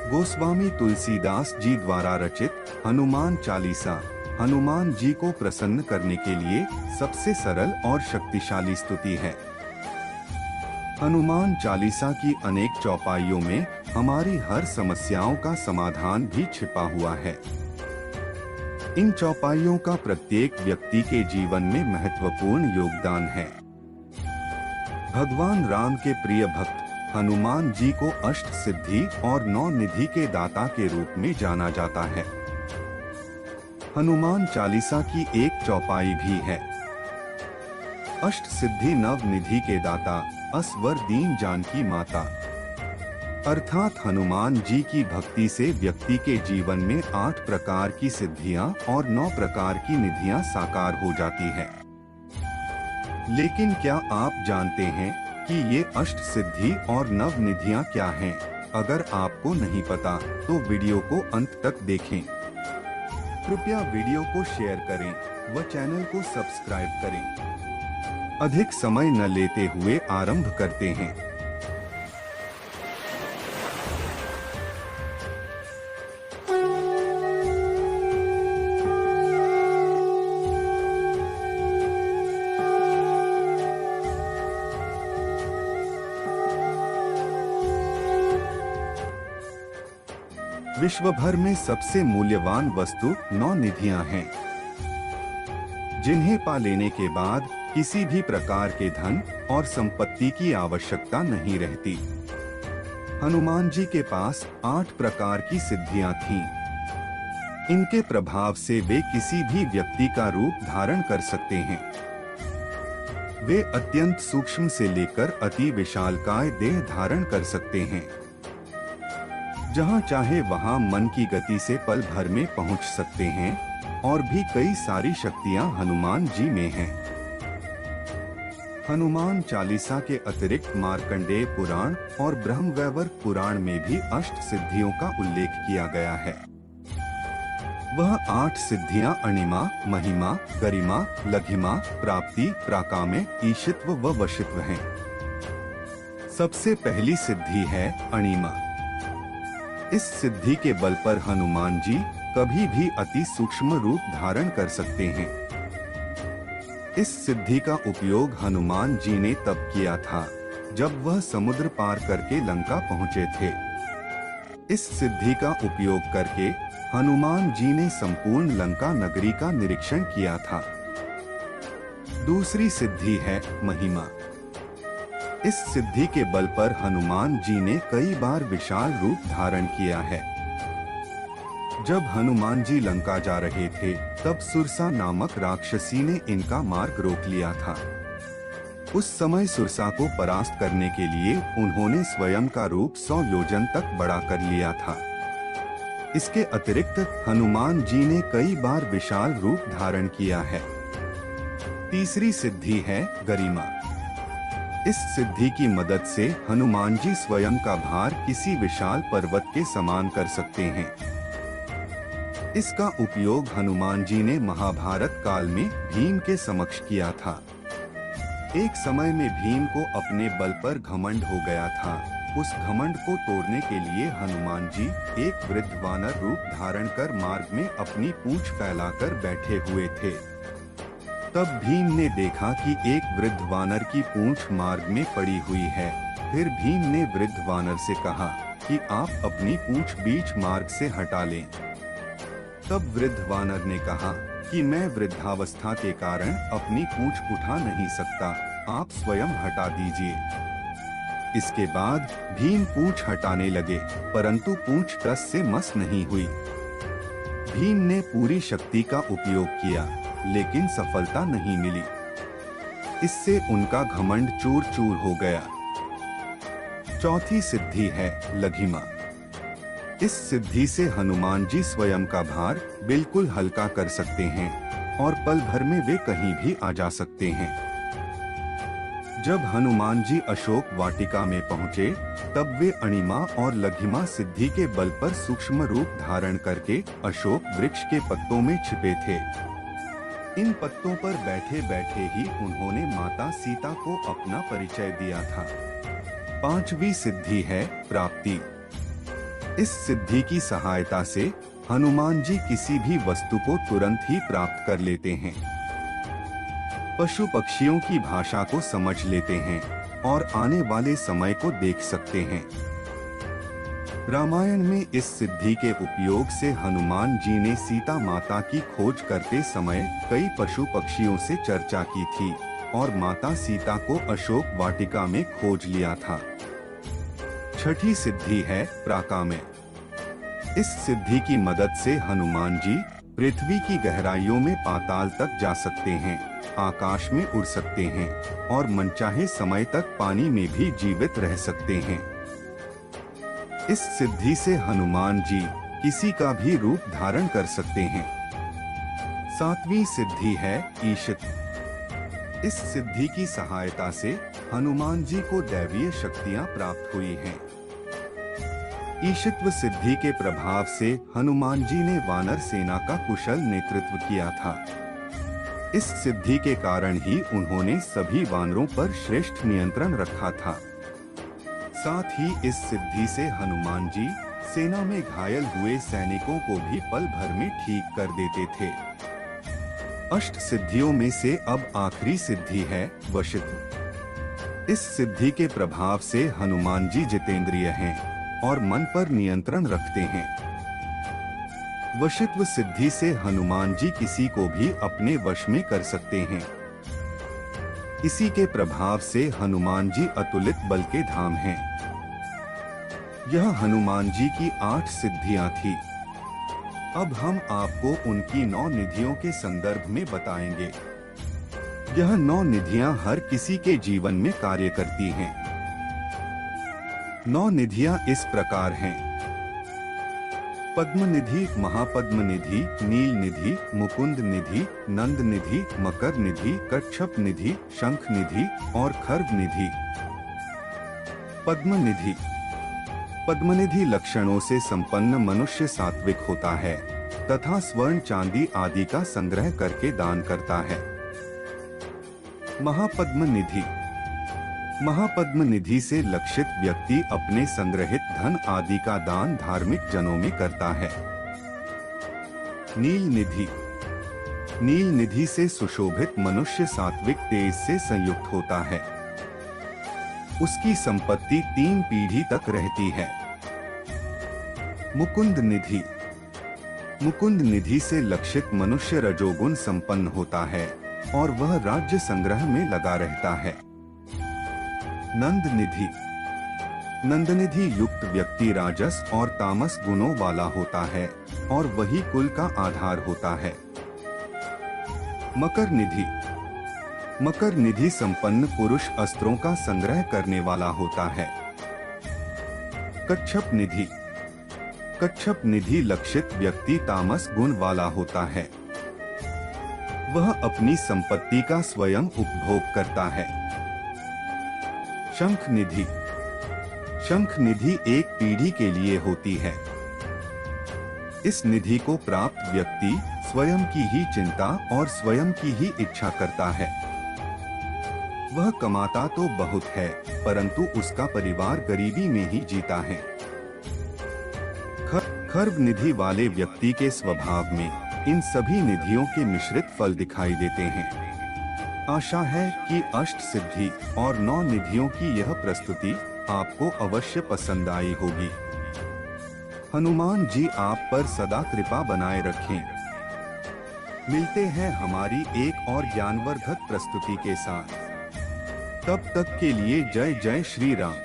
गोस्वामी तुलसीदास जी द्वारा रचित हनुमान चालीसा हनुमान जी को प्रसन्न करने के लिए सबसे सरल और शक्तिशाली स्तुति है। हनुमान चालीसा की अनेक चौपाइयों में हमारी हर समस्याओं का समाधान भी छिपा हुआ है। इन चौपाइयों का प्रत्येक व्यक्ति के जीवन में महत्वपूर्ण योगदान है। भगवान राम के प्रिय भक्त हनुमान जी को अष्ट सिद्धि और 9 निधि के दाता के रूप में जाना जाता है। हनुमान चालीसा की एक चौपाई भी है। अष्ट सिद्धि नव निधि के दाता असवर दीन जानकी माता, अर्थात हनुमान जी की भक्ति से व्यक्ति के जीवन में 8 प्रकार की सिद्धियां और 9 प्रकार की निधियां साकार हो जाती है। लेकिन क्या आप जानते हैं कि ये अष्ट सिद्धि और नव निधियां क्या हैं? अगर आपको नहीं पता तो वीडियो को अंत तक देखें। कृपया वीडियो को शेयर करें व चैनल को सब्सक्राइब करें। अधिक समय न लेते हुए आरंभ करते हैं। विश्व भर में सबसे मूल्यवान वस्तु 9 निधियां हैं, जिन्हें पा लेने के बाद किसी भी प्रकार के धन और संपत्ति की आवश्यकता नहीं रहती। हनुमान जी के पास 8 प्रकार की सिद्धियां थीं। इनके प्रभाव से वे किसी भी व्यक्ति का रूप धारण कर सकते हैं। वे अत्यंत सूक्ष्म से लेकर अति विशालकाय देह धारण कर सकते हैं। जहां चाहे वहां मन की गति से पल भर में पहुंच सकते हैं और भी कई सारी शक्तियां हनुमान जी में हैं। हनुमान चालीसा के अतिरिक्त मार्कंडेय पुराण और ब्रह्मवैवर्त पुराण में भी अष्ट सिद्धियों का उल्लेख किया गया है। वह 8 सिद्धियां अणिमा, महिमा, गरिमा, लघिमा, प्राप्ति, प्राकाम्य, ईशित्व व वशित्व हैं। सबसे पहली सिद्धि है अणिमा। इस सिद्धि के बल पर हनुमान जी कभी भी अति सूक्ष्म रूप धारण कर सकते हैं। इस सिद्धि का उपयोग हनुमान जी ने तब किया था जब वह समुद्र पार करके लंका पहुंचे थे। इस सिद्धि का उपयोग करके हनुमान जी ने संपूर्ण लंका नगरी का निरीक्षण किया था। दूसरी सिद्धि है महिमा। इस सिद्धि के बल पर हनुमान जी ने कई बार विशाल रूप धारण किया है। जब हनुमान जी लंका जा रहे थे तब सुरसा नामक राक्षसी ने इनका मार्ग रोक लिया था। उस समय सुरसा को परास्त करने के लिए उन्होंने स्वयं का रूप 100 योजन तक बड़ा कर लिया था। इसके अतिरिक्त हनुमान जी ने कई बार विशाल रूप धारण किया है। तीसरी सिद्धि है गरिमा। इस सिद्धि की मदद से हनुमान जी स्वयं का भार किसी विशाल पर्वत के समान कर सकते हैं। इसका उपयोग हनुमान जी ने महाभारत काल में भीम के समक्ष किया था। एक समय में भीम को अपने बल पर घमंड हो गया था। उस घमंड को तोड़ने के लिए हनुमान जी एक वृद्ध वानर रूप धारण कर मार्ग में अपनी पूंछ फैलाकर बैठे हुए थे। तब भीम ने देखा कि एक वृद्ध वानर की पूंछ मार्ग में पड़ी हुई है। फिर भीम ने वृद्ध वानर से कहा कि आप अपनी पूंछ बीच मार्ग से हटा लें। तब वृद्ध वानर ने कहा कि मैं वृद्धावस्था के कारण अपनी पूंछ उठा नहीं सकता, आप स्वयं हटा दीजिए। इसके बाद भीम पूंछ हटाने लगे, परंतु पूंछ टस से मस नहीं हुई। भीम ने पूरी शक्ति का उपयोग किया, लेकिन सफलता नहीं मिली। इससे उनका घमंड चूर चूर हो गया। चौथी सिद्धि है लघिमा। इस सिद्धि से हनुमान जी स्वयं का भार बिल्कुल हल्का कर सकते हैं और पल भर में वे कहीं भी आ जा सकते हैं। जब हनुमान जी अशोक वाटिका में पहुंचे, तब वे अणिमा और लघिमा सिद्धि के बल पर सूक्ष्म रूप धारण करके अशोक वृक्ष के पत्तों में छिपे थे। इन पत्तों पर बैठे बैठे ही उन्होंने माता सीता को अपना परिचय दिया था। पांचवी सिद्धि है प्राप्ति। इस सिद्धि की सहायता से हनुमान जी किसी भी वस्तु को तुरंत ही प्राप्त कर लेते हैं, पशु पक्षियों की भाषा को समझ लेते हैं और आने वाले समय को देख सकते हैं। रामायण में इस सिद्धि के उपयोग से हनुमान जी ने सीता माता की खोज करते समय कई पशु पक्षियों से चर्चा की थी और माता सीता को अशोक वाटिका में खोज लिया था। छठी सिद्धि है प्राकाम्य। इस सिद्धि की मदद से हनुमान जी पृथ्वी की गहराइयों में पाताल तक जा सकते हैं, आकाश में उड़ सकते हैं और मनचाहे समय तक पानी में भी जीवित रह सकते हैं। इस सिद्धि से हनुमान जी किसी का भी रूप धारण कर सकते हैं। सातवीं सिद्धि है ईशित। इस सिद्धि की सहायता से हनुमान जी को दैवीय शक्तियां प्राप्त हुई हैं। ईशित्व सिद्धि के प्रभाव से हनुमान जी ने वानर सेना का कुशल नेतृत्व किया था। इस सिद्धि के कारण ही उन्होंने सभी वानरों पर श्रेष्ठ नियंत्रण रखा था। साथ ही इस सिद्धि से हनुमान जी सेना में घायल हुए सैनिकों को भी पल भर में ठीक कर देते थे। अष्ट सिद्धियों में से अब आखिरी सिद्धि है वशित्व। इस सिद्धि के प्रभाव से हनुमान जी जितेंद्रिय हैं और मन पर नियंत्रण रखते हैं। वशित्व सिद्धि से हनुमान जी किसी को भी अपने वश में कर सकते हैं। इसी के प्रभाव से हनुमान जी अतुलित बल के धाम हैं। यह हनुमान जी की 8 सिद्धियां थी। अब हम आपको उनकी 9 निधियों के संदर्भ में बताएंगे। यह 9 निधियां हर किसी के जीवन में कार्य करती हैं। 9 निधियां इस प्रकार हैं: पद्म निधि, महापद्म निधि, नील निधि, मुकुंद निधि, नंद निधि, मकर निधि, कच्छप निधि, शंख निधि और खर्व निधि। पद्म निधि। पद्मनिधि लक्षणों से संपन्न मनुष्य सात्विक होता है तथा स्वर्ण चांदी आदि का संग्रह करके दान करता है। महापद्म निधि। महापद्म निधि से लक्षित व्यक्ति अपने संग्रहित धन आदि का दान धार्मिक जनों में करता है। नील निधि। नील निधि से सुशोभित मनुष्य सात्विक तेज से संयुक्त होता है। उसकी संपत्ति 3 पीढ़ी तक रहती है। मुकुंद निधि। मुकुंद निधि से लक्षित मनुष्य रजोगुण संपन्न होता है और वह राज्य संग्रह में लगा रहता है। नंद निधि। नंद निधि युक्त व्यक्ति राजस और तामस गुणों वाला होता है और वही कुल का आधार होता है। मकर निधि। मकर निधि संपन्न पुरुष अस्त्रों का संग्रह करने वाला होता है। कच्छप निधि। कच्छप निधि लक्षित व्यक्ति तामस गुण वाला होता है। वह अपनी संपत्ति का स्वयं उपभोग करता है। शंख निधि। शंख निधि एक पीढ़ी के लिए होती है। इस निधि को प्राप्त व्यक्ति स्वयं की ही चिंता और स्वयं की ही इच्छा करता है। वह कमाता तो बहुत है परंतु उसका परिवार गरीबी में ही जीता है। खर्व निधि वाले व्यक्ति के स्वभाव में इन सभी निधियों के मिश्रित फल दिखाई देते हैं। आशा है कि अष्ट सिद्धि और 9 निधियों की यह प्रस्तुति आपको अवश्य पसंद आई होगी। हनुमान जी आप पर सदा कृपा बनाए रखें। मिलते हैं हमारी एक और ज्ञानवर्धक प्रस्तुति के साथ। तब तक के लिए जय जय श्री राम।